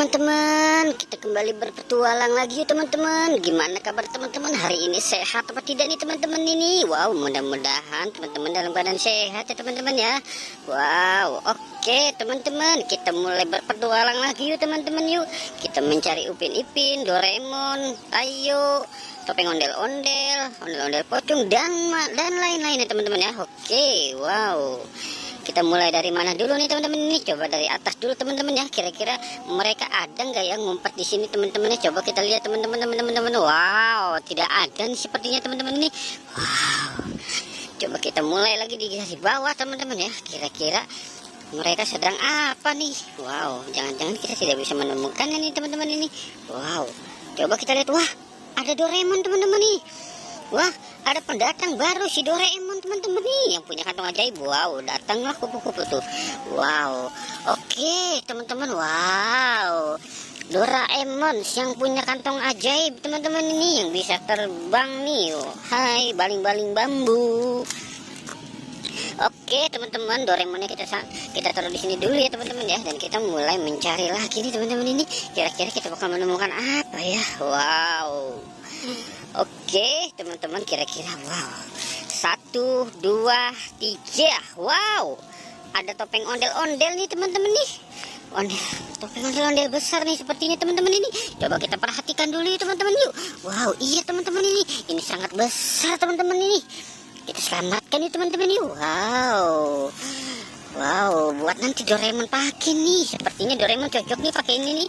teman-teman, kita kembali berpetualang lagi yuk teman-teman. Gimana kabar teman-teman? Hari ini sehat apa tidak nih teman-teman ini? Wow, mudah-mudahan teman-teman dalam keadaan sehat ya teman-teman ya. Wow, oke teman-teman, kita mulai berpetualang lagi yuk teman-teman yuk. Kita mencari Upin Ipin, Doraemon, Tayo, topeng ondel-ondel, ondel-ondel pocong dan lain-lain ya teman-teman ya. Oke, wow. Kita mulai dari mana dulu nih teman-teman ini? Coba dari atas dulu teman-teman ya. Kira-kira mereka ada nggak yang ngumpet di sini teman-teman ya? Coba kita lihat teman-teman. Wow, tidak ada nih sepertinya teman-teman ini. Wow. Coba kita mulai lagi di bawah teman-teman ya. Kira-kira mereka sedang apa nih? Wow, jangan-jangan kita tidak bisa menemukan ini teman-teman ini. Wow. Coba kita lihat. Wah, ada Doraemon teman-teman nih. Wah, ada pendatang baru si Doraemon teman-teman nih yang punya kantong ajaib. Wow, datanglah kupu-kupu tuh. Wow, oke teman-teman. Wow, Doraemon yang punya kantong ajaib teman-teman ini yang bisa terbang nih. Oh, hai baling-baling bambu. Oke teman-teman, Doraemonnya kita taruh di sini dulu ya teman-teman ya, dan kita mulai mencari lagi nih teman-teman ini. Kira-kira kita bakal menemukan apa ya? Wow. Oke teman-teman, kira-kira wow. 1, 2, 3. Wow, ada topeng ondel-ondel nih teman-teman nih. Topeng ondel-ondel besar nih sepertinya teman-teman ini. Coba kita perhatikan dulu ya teman-teman yuk. Wow, iya teman-teman ini sangat besar teman-teman ini. Kita selamatkan nih teman-teman yuk. Wow, buat nanti Doraemon pakai nih. Sepertinya Doraemon cocok nih pakai ini nih.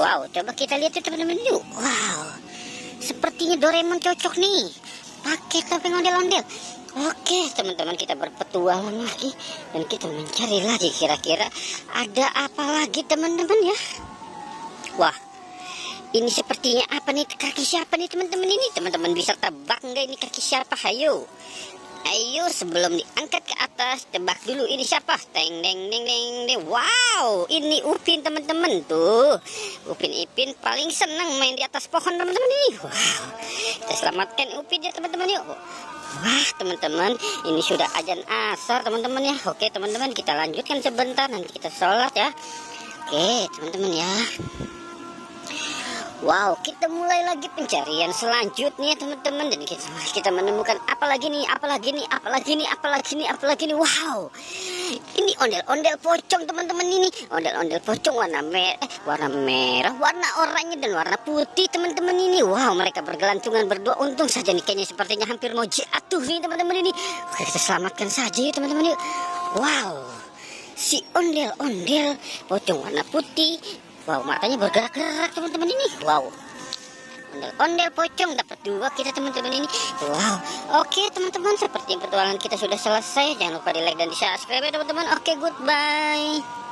Wow, coba kita lihat ya teman-teman yuk. Wow, sepertinya Doraemon cocok nih pakai topeng ondel-ondel. Oke teman-teman, kita berpetualang lagi dan kita mencari lagi kira-kira ada apa lagi teman-teman ya. Wah, ini sepertinya apa nih? Kaki siapa nih teman-teman ini? Teman-teman bisa tebak nggak ini kaki siapa? Ayo sebelum diangkat ke atas, tebak dulu ini siapa? Teng deng deng deng deng. Wow, ini Upin teman-teman tuh. Upin Ipin paling senang main di atas pohon teman-teman ini. Wow, kita selamatkan Upin ya teman-teman yuk. Wah teman-teman, ini sudah azan asar teman-teman ya. Oke teman-teman, kita lanjutkan sebentar, nanti kita sholat ya. Oke teman-teman ya. Wow, kita mulai lagi pencarian selanjutnya teman-teman, dan kita menemukan apalagi nih. Wow, ini ondel-ondel pocong teman-teman ini. Ondel-ondel pocong warna merah, warna oranye dan warna putih teman-teman ini. Wow, mereka bergelantungan berdua. Untung saja nih, kayaknya sepertinya hampir mau jatuh nih teman-teman ini. Oke, kita selamatkan saja ya teman-teman yuk. Wow, si ondel-ondel pocong warna putih. Wow, matanya bergerak-gerak teman-teman ini. Wow, ondel-ondel pocong dapat 2 kita teman-teman ini. Wow, oke teman-teman, seperti petualangan kita sudah selesai. Jangan lupa di like dan di subscribe ya teman-teman. Oke, goodbye.